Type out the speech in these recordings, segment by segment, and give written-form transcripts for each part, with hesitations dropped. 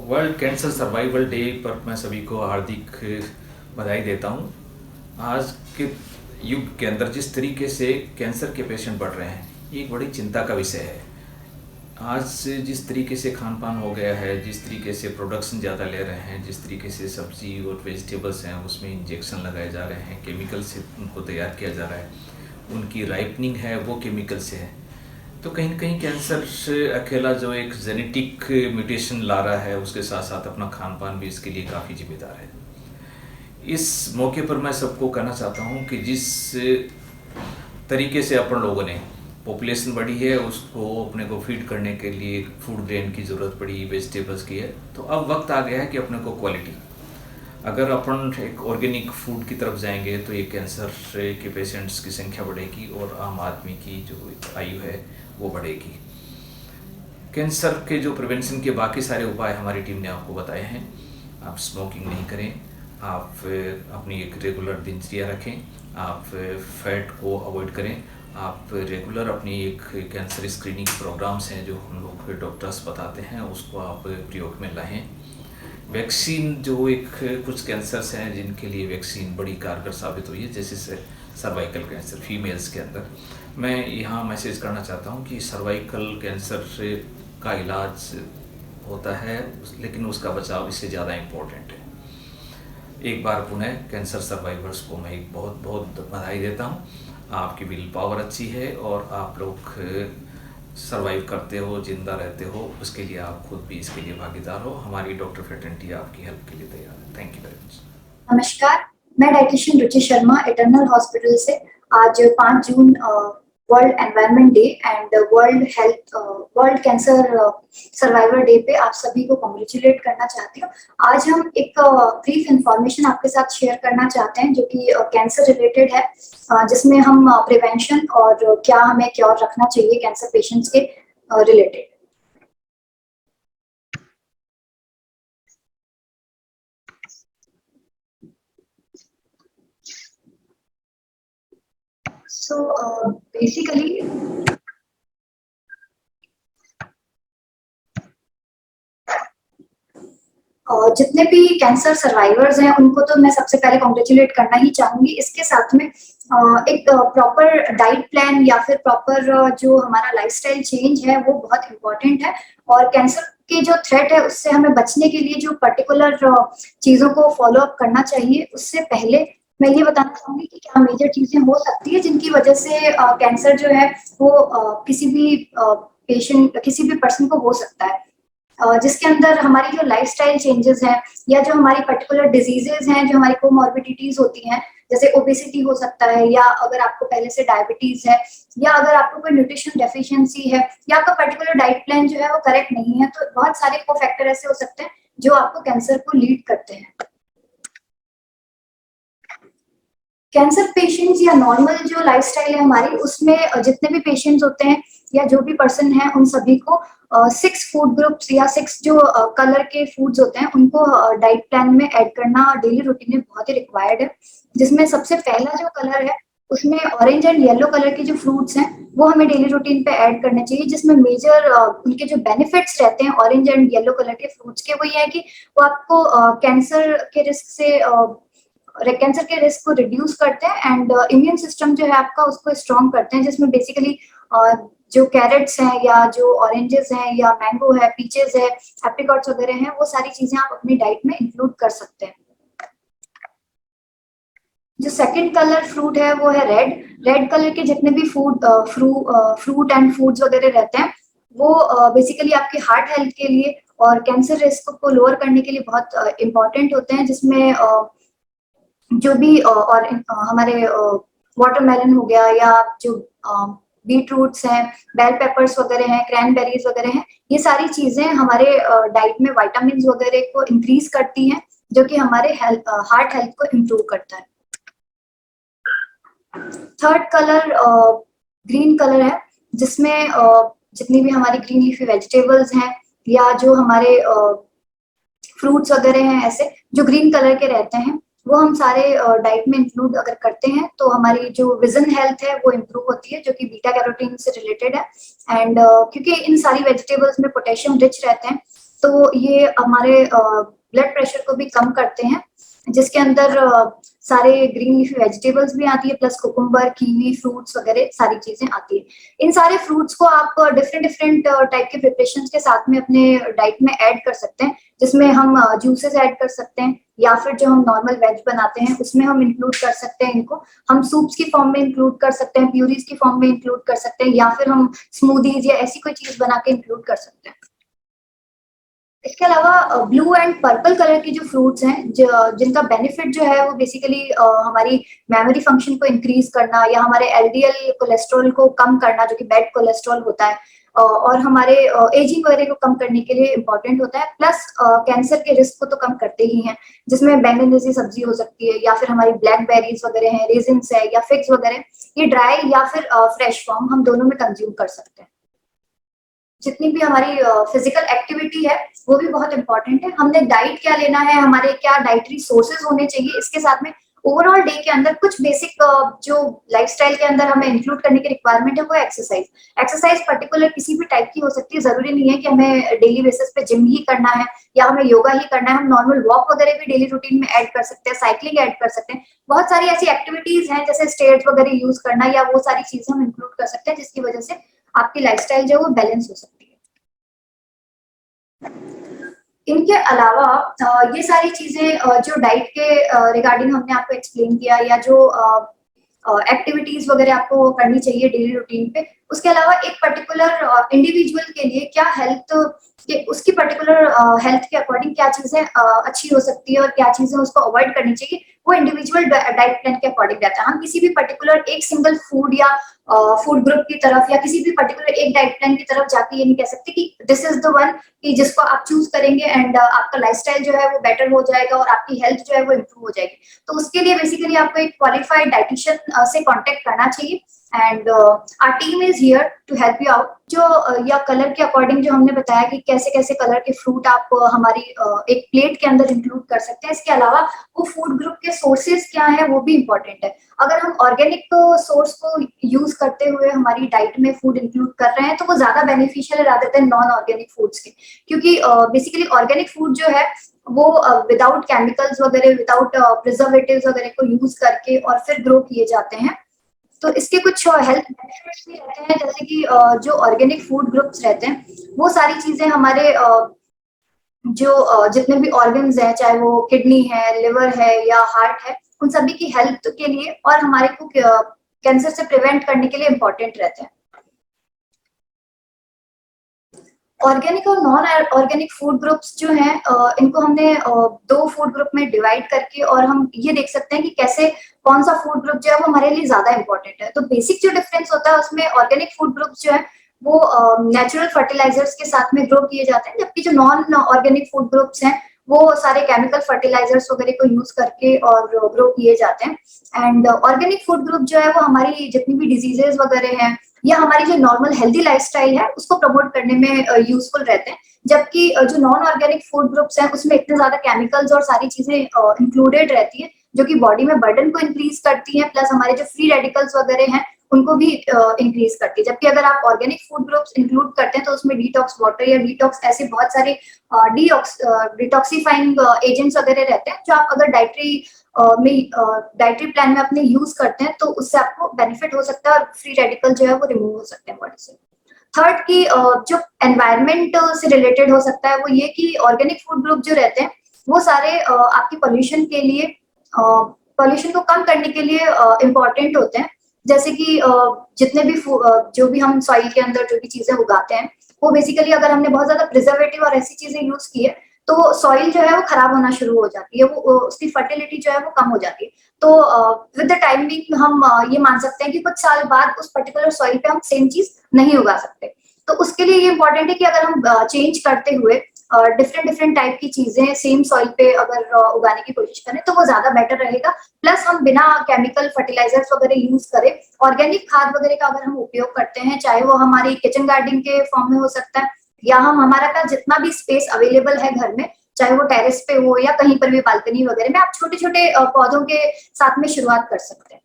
World cancer survival day पर मैं सभी को हार्दिक बधाई देता हूँ। आज के युग के अंदर जिस तरीके से कैंसर के पेशेंट बढ़ रहे हैं, ये एक बड़ी चिंता का विषय है। आज जिस तरीके से खान पान हो गया है, जिस तरीके से प्रोडक्शन ज़्यादा ले रहे हैं, जिस तरीके से सब्जी और वेजिटेबल्स हैं उसमें इंजेक्शन लगाए जा रहे हैं, केमिकल से उनको तैयार किया जा रहा है, उनकी राइपनिंग है वो केमिकल से है। तो कहीं न कहीं कैंसर से अकेला जो एक जेनेटिक म्यूटेशन ला रहा है, उसके साथ साथ अपना खान पान भी इसके लिए काफ़ी जिम्मेदार है। इस मौके पर मैं सबको कहना चाहता हूँ कि जिस तरीके से अपन लोगों ने पॉपुलेशन बढ़ी है, उसको अपने को फीड करने के लिए फूड ग्रेन की ज़रूरत पड़ी, वेजिटेबल्स की है, तो अब वक्त आ गया है कि अपने को क्वालिटी, अगर अपन एक ऑर्गेनिक फूड की तरफ जाएंगे तो ये कैंसर के पेशेंट्स की संख्या बढ़ेगी और आम आदमी की जो आयु है वो बढ़ेगी। कैंसर के जो प्रिवेंशन के बाकी सारे उपाय हमारी टीम ने आपको बताए हैं। आप स्मोकिंग नहीं करें, आप अपनी एक रेगुलर दिनचर्या रखें, आप फैट को अवॉइड करें, आप रेगुलर अपनी एक कैंसर स्क्रीनिंग प्रोग्राम्स हैं जो हम लोग डॉक्टर्स बताते हैं, उसको आप प्रयोग में लाएं। वैक्सीन जो एक कुछ कैंसर्स हैं जिनके लिए वैक्सीन बड़ी कारगर साबित हुई है, जैसे सर्वाइकल कैंसर फीमेल्स के अंदर, मैं यहाँ मैसेज करना चाहता हूँ कि सर्वाइकल कैंसर का इलाज होता है, लेकिन उसका बचाव इससे ज़्यादा इम्पोर्टेंट है। एक बार पुनः कैंसर सर्वाइवर्स को मैं एक बहुत बहुत बधाई देता हूँ। आपकी विल पावर अच्छी है और आप लोग सर्वाइव करते हो, जिंदा रहते हो, उसके लिए आप खुद भी इसके लिए भागीदार हो। हमारी डॉक्टर फ्रेटर्निटी आपकी हेल्प के लिए तैयार है। Thank you very much. नमस्कार, मैं dietitian Ruchi Sharma Eternal hospital से। आज 5 June world environment day and world cancer survivor day पे आप सभी को कॉन्ग्रेचुलेट करना चाहती हूँ। आज हम एक ब्रीफ इंफॉर्मेशन आपके साथ शेयर करना चाहते हैं जो कि कैंसर रिलेटेड है, जिसमें हम प्रिवेंशन और क्या हमें क्योर रखना चाहिए कैंसर पेशेंट्स के रिलेटेड। So basically जितने भी कैंसर सर्वाइवर्स हैं उनको तो मैं सबसे पहले कॉन्ग्रेचुलेट करना ही चाहूंगी। इसके साथ में एक प्रॉपर डाइट प्लान या फिर प्रॉपर जो हमारा लाइफस्टाइल चेंज है वो बहुत इम्पोर्टेंट है। और कैंसर के जो थ्रेट है उससे हमें बचने के लिए जो पर्टिकुलर चीजों को फॉलो अप करना चाहिए, उससे पहले मैं ये बताना चाहूंगी कि क्या मेजर चीजें हो सकती है जिनकी वजह से कैंसर जो है वो किसी भी पेशेंट किसी भी पर्सन को हो सकता है, जिसके अंदर हमारी जो लाइफस्टाइल चेंजेस हैं या जो हमारी पर्टिकुलर डिजीजेस हैं, जो हमारी कोमॉर्बिडिटीज होती हैं, जैसे ओबेसिटी हो सकता है, या अगर आपको पहले से डायबिटीज है, या अगर आपको कोई न्यूट्रिशन डेफिशिएंसी है, या आपका पर्टिकुलर डाइट प्लान जो है वो करेक्ट नहीं है, तो बहुत सारे को फैक्टर ऐसे हो सकते हैं जो आपको कैंसर को लीड करते हैं। कैंसर पेशेंट्स या नॉर्मल जो लाइफस्टाइल है हमारी, उसमें जितने भी पेशेंट्स होते हैं या जो भी पर्सन है, उन सभी को 6 फूड ग्रुप्स या 6 जो कलर के फूड्स होते हैं उनको डाइट प्लान में ऐड करना डेली रूटीन में बहुत ही रिक्वायर्ड है। जिसमें सबसे पहला जो कलर है उसमें ऑरेंज एंड येलो कलर के जो फ्रूट्स हैं वो हमें डेली रूटीन पे ऐड करने चाहिए, जिसमें मेजर उनके जो बेनिफिट्स रहते हैं ऑरेंज एंड येलो कलर के फ्रूट्स के, वो ये है कि वो आपको कैंसर के रिस्क से कैंसर के रिस्क को रिड्यूस करते हैं एंड इम्यून सिस्टम जो है आपका उसको स्ट्रॉन्ग करते हैं। जिसमें बेसिकली जो कैरेट्स हैं या जो ऑरेंजेस हैं या मैंगो है, पीचेस है, एप्रिकॉट्स वगैरह हैं, वो सारी चीजें आप अपनी डाइट में इंक्लूड कर सकते हैं। जो सेकंड कलर फ्रूट है वो है रेड। रेड कलर के जितने भी फ्रूट एंड फूड्स वगैरह रहते हैं वो बेसिकली आपके हार्ट हेल्थ के लिए और कैंसर रिस्क को लोअर करने के लिए बहुत इंपॉर्टेंट होते हैं। जिसमें जो भी और हमारे वाटरमेलन हो गया, या जो बीट रूट्स हैं, बेल पेपर्स वगैरह हैं, क्रैनबेरीज वगैरह हैं, ये सारी चीजें हमारे डाइट में विटामिन वगैरह को इंक्रीज करती हैं, जो कि हमारे हार्ट हेल्थ को इम्प्रूव करता है। थर्ड कलर ग्रीन कलर है, जिसमें जितनी भी हमारी ग्रीन लीफी वेजिटेबल्स हैं या जो हमारे फ्रूट्स वगैरह हैं, ऐसे जो ग्रीन कलर के रहते हैं, वो हम सारे डाइट में इंक्लूड अगर करते हैं तो हमारी जो विजन हेल्थ है वो इम्प्रूव होती है, जो कि बीटा कैरोटीन से रिलेटेड है। एंड क्योंकि इन सारी वेजिटेबल्स में पोटेशियम रिच रहते हैं, तो ये हमारे ब्लड प्रेशर को भी कम करते हैं, जिसके अंदर सारे ग्रीन लीफी वेजिटेबल्स भी आती है, प्लस कुकुम्बर, कीवी, फ्रूट्स वगैरह सारी चीजें आती है। इन सारे फ्रूट्स को आप डिफरेंट डिफरेंट टाइप के प्रिपरेशंस के साथ में अपने डाइट में ऐड कर सकते हैं, जिसमें हम जूसेस ऐड कर सकते हैं, या फिर जो हम नॉर्मल वेज बनाते हैं उसमें हम इंक्लूड कर सकते हैं इनको। हम सूप्स की फॉर्म में इंक्लूड कर सकते हैं, प्यूरीज की फॉर्म में इंक्लूड कर सकते हैं, या फिर हम स्मूदीज या ऐसी कोई चीज बना के इंक्लूड कर सकते हैं। इसके अलावा ब्लू एंड पर्पल कलर की जो फ्रूट्स हैं, जिनका बेनिफिट जो है वो बेसिकली हमारी मेमोरी फंक्शन को इंक्रीज करना, या हमारे एलडीएल कोलेस्ट्रॉल को कम करना, जो कि बैड कोलेस्ट्रॉल होता है, और हमारे एजिंग वगैरह को कम करने के लिए इम्पोर्टेंट होता है, प्लस कैंसर के रिस्क को तो कम करते ही हैं, जिसमें बैंगन जैसी सब्जी हो सकती है, या फिर हमारी ब्लैकबेरीज वगैरह हैं, रेजिन्स है, या फिग्स वगैरह, ये ड्राई या फिर फ्रेश फॉर्म हम दोनों में कंज्यूम कर सकते हैं। जितनी भी हमारी फिजिकल एक्टिविटी है वो भी बहुत इंपॉर्टेंट है। हमने डाइट क्या लेना है, हमारे क्या डाइटरी सोर्सेज होने चाहिए, इसके साथ में ओवरऑल डे के अंदर कुछ बेसिक जो लाइफस्टाइल के अंदर हमें इंक्लूड करने की रिक्वायरमेंट है वो एक्सरसाइज। एक्सरसाइज पर्टिकुलर किसी भी टाइप की हो सकती है, जरूरी नहीं है कि हमें डेली बेसिस पे जिम ही करना है या हमें योगा ही करना है। हम नॉर्मल वॉक वगैरह भी डेली रूटीन में ऐड कर सकते हैं, साइकिलिंग ऐड कर सकते हैं। बहुत सारी ऐसी एक्टिविटीज हैं जैसे स्टेयर्स वगैरह यूज करना, या वो सारी चीजें हम इंक्लूड कर सकते हैं, जिसकी वजह से आपकी लाइफस्टाइल जो है वो बैलेंस हो सकती है। इनके अलावा ये सारी चीजें जो डाइट के रिगार्डिंग हमने आपको एक्सप्लेन किया, या जो एक्टिविटीज वगैरह आपको करनी चाहिए डेली रूटीन पे, उसके अलावा एक पर्टिकुलर इंडिविजुअल के लिए क्या हेल्थ के, उसकी पर्टिकुलर हेल्थ के अकॉर्डिंग क्या चीजें अच्छी हो सकती है और क्या चीजें उसको अवॉइड करनी चाहिए, वो इंडिविजुअल डाइट प्लान के अकॉर्डिंग रहता है। हम किसी भी पर्टिकुलर एक सिंगल फूड या फूड ग्रुप की तरफ, या किसी भी पर्टिकुलर एक डाइट प्लान की तरफ जाके ये नहीं कह सकते कि दिस इज द वन, कि जिसको आप चूज करेंगे एंड आपका लाइफस्टाइल जो है वो बेटर हो जाएगा और आपकी हेल्थ जो है वो इम्प्रूव हो जाएगी। तो उसके लिए बेसिकली आपको एक क्वालिफाइड डाइटिशियन से कांटेक्ट करना चाहिए, and our team is here to help you out. जो या कलर के अकॉर्डिंग जो हमने बताया कि कैसे कैसे कलर के फ्रूट आप हमारी एक प्लेट के अंदर इंक्लूड कर सकते हैं, इसके अलावा वो फूड ग्रुप के सोर्सेज क्या है वो भी इम्पोर्टेंट है। अगर हम ऑर्गेनिक सोर्स को यूज करते हुए हमारी डाइट में फूड इंक्लूड कर रहे हैं तो वो ज्यादा बेनिफिशियल है rather than non organic foods के, क्योंकि बेसिकली ऑर्गेनिक फूड जो है वो विदाउट केमिकल्स वगैरह, विदाउट प्रिजर्वेटिव्स वगैरह को यूज करके और फिर ग्रो किए जाते हैं। तो इसके कुछ हेल्थ बेनिफिट्स भी रहते हैं, जैसे कि जो ऑर्गेनिक फूड ग्रुप्स रहते हैं वो सारी चीजें हमारे जो जितने भी ऑर्गन्स हैं, चाहे वो किडनी है, लिवर है या हार्ट है, उन सभी की हेल्थ के लिए और हमारे को कैंसर से प्रिवेंट करने के लिए इम्पोर्टेंट रहते हैं। ऑर्गेनिक और नॉन ऑर्गेनिक फूड ग्रुप्स जो हैं, इनको हमने दो फूड ग्रुप में डिवाइड करके, और हम ये देख सकते हैं कि कैसे कौन सा फूड ग्रुप जो है वो हमारे लिए ज्यादा इंपॉर्टेंट है। तो बेसिक जो डिफरेंस होता है उसमें ऑर्गेनिक फूड ग्रुप्स जो है वो नेचुरल फर्टिलाइजर्स के साथ में ग्रो किए जाते हैं, जबकि जो नॉन ऑर्गेनिक फूड ग्रुप्स हैं वो सारे केमिकल फर्टिलाइजर्स वगैरह को यूज करके और ग्रो किए जाते हैं। एंड ऑर्गेनिक फूड ग्रुप जो है वो हमारी जितनी भी डिजीजेज वगैरह हैं या हमारी जो नॉर्मल हेल्दी लाइफस्टाइल है उसको प्रमोट करने में यूजफुल रहते हैं, जबकि जो नॉन ऑर्गेनिक फूड ग्रुप्स हैं उसमें इतने ज्यादा केमिकल्स और सारी चीजें इंक्लूडेड रहती है जो कि बॉडी में बर्डन को इंक्रीज करती है, प्लस हमारे जो फ्री रेडिकल्स वगैरह हैं उनको भी इंक्रीज करती है। जबकि अगर आप ऑर्गेनिक फूड ग्रुप्स इंक्लूड करते हैं तो उसमें डिटॉक्स वाटर या डिटॉक्स ऐसे बहुत सारे डिटॉक्सीफाइंग एजेंट्स वगैरह रहते हैं, जो आप अगर डाइटरी प्लान में अपने यूज करते हैं तो उससे आपको बेनिफिट हो सकता है और फ्री रेडिकल जो है वो रिमूव हो सकते हैं बॉडी से। थर्ड की जो एनवायरनमेंट से रिलेटेड हो सकता है वो ये कि ऑर्गेनिक फूड ग्रुप जो रहते हैं वो सारे आपकी पोल्यूशन के लिए, पोल्यूशन को कम करने के लिए इम्पोर्टेंट होते हैं। जैसे कि जितने भी जो भी हम सॉइल के अंदर जो भी चीजें उगाते हैं वो बेसिकली अगर हमने बहुत ज्यादा प्रिजर्वेटिव और ऐसी चीजें यूज की है तो सॉइल जो है वो खराब होना शुरू हो जाती है, वो उसकी फर्टिलिटी जो है वो कम हो जाती है। तो विद द टाइम भी हम ये मान सकते हैं कि कुछ साल बाद उस पर्टिकुलर सॉइल पे हम सेम चीज नहीं उगा सकते। तो उसके लिए ये इंपॉर्टेंट है कि अगर हम चेंज करते हुए डिफरेंट डिफरेंट टाइप की चीजें सेम सॉइल पे अगर उगाने की कोशिश करें तो वो ज्यादा बेटर रहेगा। प्लस हम बिना केमिकल फर्टिलाइजर्स वगैरह यूज करें ऑर्गेनिक खाद वगैरह का अगर हम उपयोग करते हैं, चाहे वो हमारी किचन गार्डनिंग के फॉर्म में हो सकता है या हम हमारा का जितना भी स्पेस अवेलेबल है घर में, चाहे वो टेरेस पे हो या कहीं पर भी बालकनी वगैरह में, आप छोटे छोटे पौधों के साथ में शुरुआत कर सकते हैं।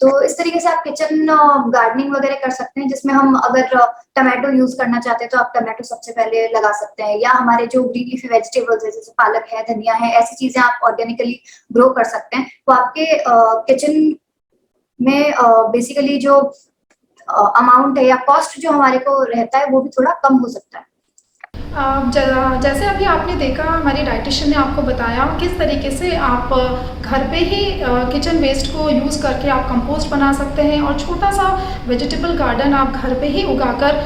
तो इस तरीके से आप किचन गार्डनिंग वगैरह कर सकते हैं, जिसमें हम अगर टमाटो यूज करना चाहते हैं तो आप टमाटो सबसे पहले लगा सकते हैं, या हमारे जो ग्रीन लीफी वेजिटेबल्स है जैसे पालक है, धनिया है, ऐसी चीजें आप ऑर्गेनिकली ग्रो कर सकते हैं। तो आपके किचन में बेसिकली जो अमाउंट है या कॉस्ट जो हमारे को रहता है वो भी थोड़ा कम हो सकता है। जैसे अभी आपने देखा, हमारी डाइटिशियन ने आपको बताया किस तरीके से आप घर पे ही किचन वेस्ट को यूज़ करके आप कंपोस्ट बना सकते हैं और छोटा सा वेजिटेबल गार्डन आप घर पे ही उगाकर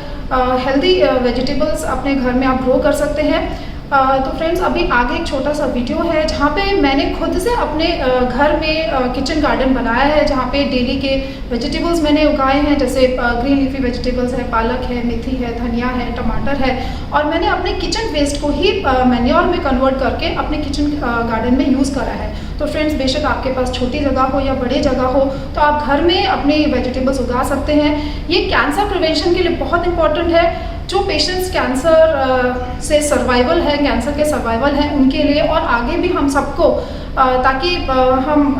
हेल्दी वेजिटेबल्स अपने घर में आप ग्रो कर सकते हैं। तो फ्रेंड्स, अभी आगे एक छोटा सा वीडियो है जहाँ पे मैंने खुद से अपने घर में किचन गार्डन बनाया है, जहाँ पे डेली के वेजिटेबल्स मैंने उगाए हैं, जैसे ग्रीन लीफी वेजिटेबल्स है, पालक है, मेथी है, धनिया है, टमाटर है, और मैंने अपने किचन वेस्ट को ही मैन्योर में कन्वर्ट करके अपने किचन गार्डन में यूज़ करा है। तो फ्रेंड्स, बेशक आपके पास छोटी जगह हो या बड़ी जगह हो, तो आप घर में अपने वेजिटेबल्स उगा सकते हैं। ये कैंसर प्रिवेंशन के लिए बहुत इंपॉर्टेंट है। जो पेशेंट्स कैंसर से सर्वाइवल है, कैंसर के सर्वाइवल हैं, उनके लिए और आगे भी हम सबको, ताकि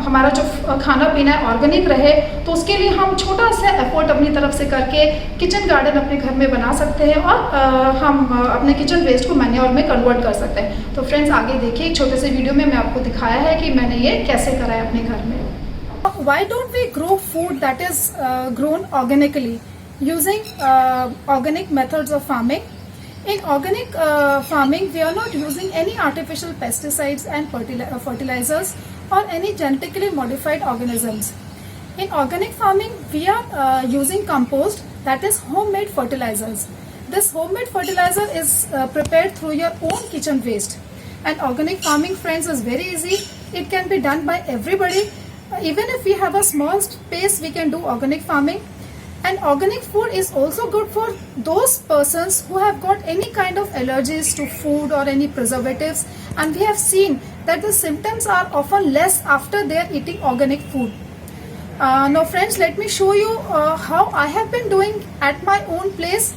हमारा जो खाना पीना है ऑर्गेनिक रहे, तो उसके लिए हम छोटा सा एफर्ट अपनी तरफ से करके किचन गार्डन अपने घर में बना सकते हैं और हम अपने किचन वेस्ट को मैन्योर में कन्वर्ट कर सकते हैं। तो फ्रेंड्स, आगे देखिए, एक छोटे से वीडियो में मैं आपको दिखाया है कि मैंने ये कैसे करा है अपने घर में। Why don't we grow food that is grown organically using organic methods of farming? In organic farming, we are not using any artificial pesticides and fertilizers or any genetically modified organisms. In organic farming, we are using compost, that is homemade fertilizers. This homemade fertilizer is prepared through your own kitchen waste. And organic farming, friends, is very easy. It can be done by everybody. Even if we have a small space, we can do organic farming. And organic food is also good for those persons who have got any kind of allergies to food or any preservatives, and we have seen that the symptoms are often less after they are eating organic food. Now friends, let me show you how I have been doing at my own place.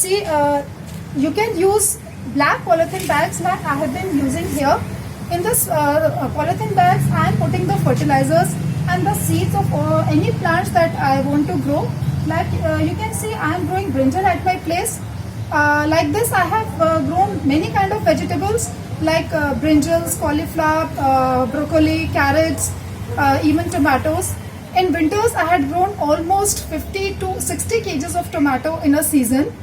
See, you can use black polythene bags like I have been using here. In this polythene bags, I am putting the fertilizers and the seeds of any plants that I want to grow. Like you can see, I am growing brinjal at my place. Like this, I have grown many kind of vegetables like brinjals, cauliflower, broccoli, carrots, even tomatoes. In winters, I had grown almost 50 to 60 kgs of tomato in a season.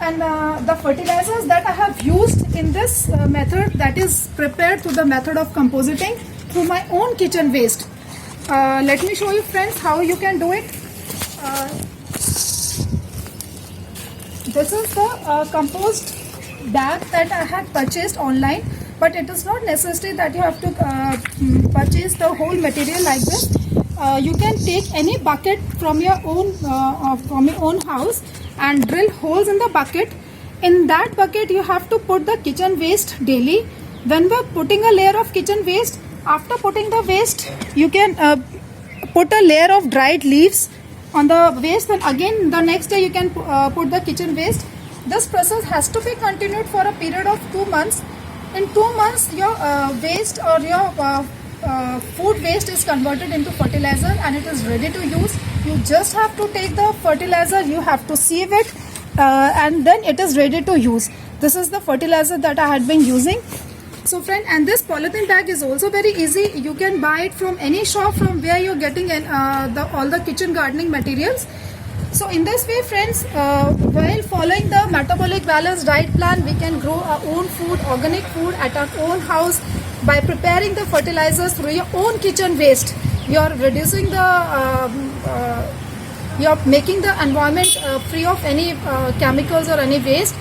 And the fertilizers that I have used in this method, that is prepared through the method of compositing through my own kitchen waste. Let me show you, friends, how you can do it. This is the compost bag that I had purchased online, but it is not necessary that you have to purchase the whole material like this. You can take any bucket from your own house and drill holes in the bucket. In that bucket, you have to put the kitchen waste daily. When we are putting a layer of kitchen waste, after putting the waste, you can put a layer of dried leaves on the waste, and again the next day you can put the kitchen waste. This process has to be continued for a period of 2 months. In 2 months, your waste or your food waste is converted into fertilizer and it is ready to use. You just have to take the fertilizer, you have to sieve it, and then it is ready to use. This is the fertilizer that I had been using. So friend, and this polythene bag is also very easy. You can buy it from any shop from where you're getting all the kitchen gardening materials. So in this way, friends, while following the metabolic balanced diet plan, we can grow our own food, organic food at our own house by preparing the fertilizers through your own kitchen waste. You're reducing you're making the environment free of any chemicals or any waste.